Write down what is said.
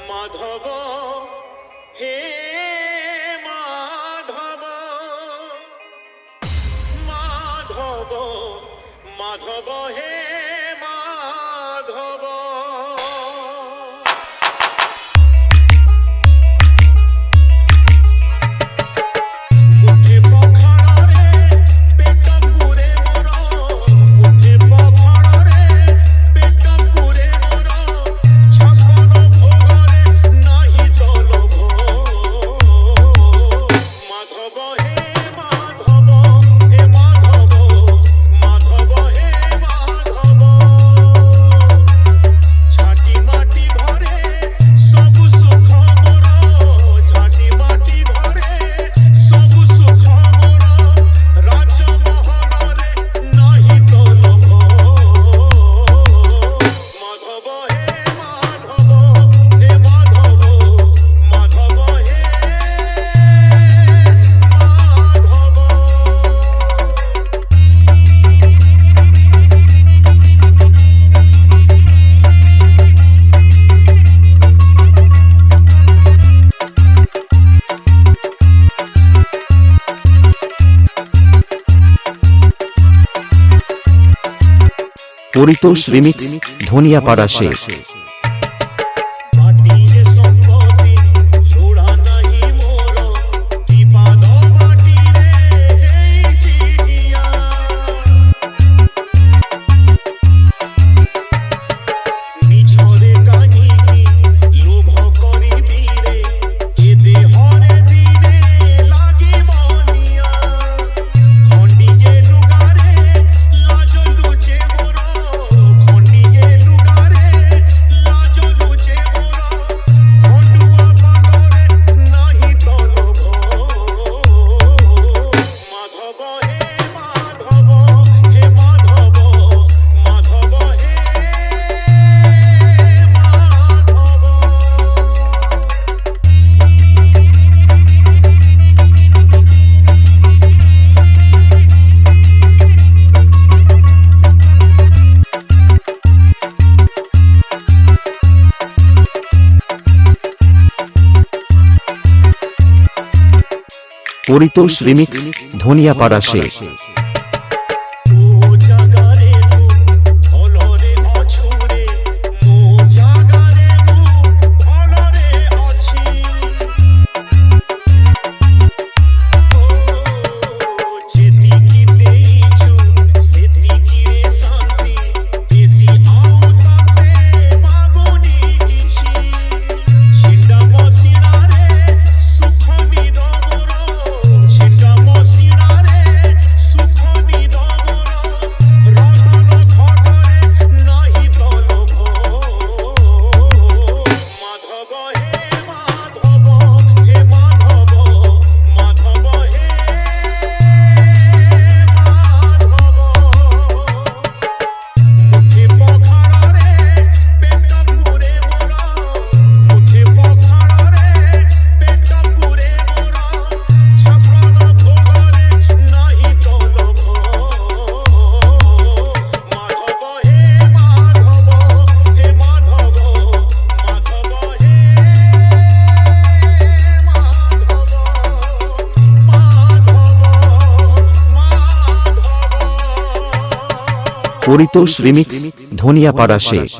মাধব হে মাধব মাধব মাধব হে মাধব মুখে পখাড়রে পেট পুরে মোর মুখে পখাড়রে পেট পুরে মোর ছাপন ভোগরে নাহি তো লোভ মাধব হে মাধব হে মাধব মাধব হে মাধব ঝাঁটি মাটি ভরে সবু সুখ মোর ঝাঁটি মাটি ভরে সবু সুখ মোর রাজমহলরে নাহি তো লোভ মাধব হে মাধব হে মাধব মাধব হে পরিতোষ রিমিক্স ধনিয়াপাড়া শেষ। মাটিরে সম্পত্তি লোড়া নাহি মোর বিবাদ মাটিরে এই চিড়িয়া মিছরে কাহিকি লোভ করিবি রে এ দেহরে দিনে লাগি মনিয়া খন্ডিয়ে লুগারে লাজ লুচে মোর খন্ডিয়ে লুগারে লাজ লুচে মোর খন্ডুয়া পাগরে নাহি তো লোভ মাধব হে মাধব হে মাধব মাধব হে পরিতোষ রিমিক্স ধনিয়াপাড়া শেষ। মো জাগারে মু ভলরে অছুরে মো জাগারে মু ভলরে অছি ও যেতিকি দেইছু সেতিকি রে শান্তি বেশি আউ তাতে মাগনি কিছু ছিন্ডা মশিনারে সুখ নিদ মোর ছিন্ডা মশিনারে সুখ নিদ মোর রতন খটরে নাহি তো লোভ মাধব হে মাধব হে মাধব মাধব হে মাধব মুখে পখাড়রে পেট পুরে মোর মুখে পখাড়রে পেট পুরে মোর ছাপন ভোগরে নাহি তো লোভ মাধব হে মাধব হে মাধব মাধব হে মাধব পরিতোষ রিমিক্স ধনিয়াপাড়া শেষ।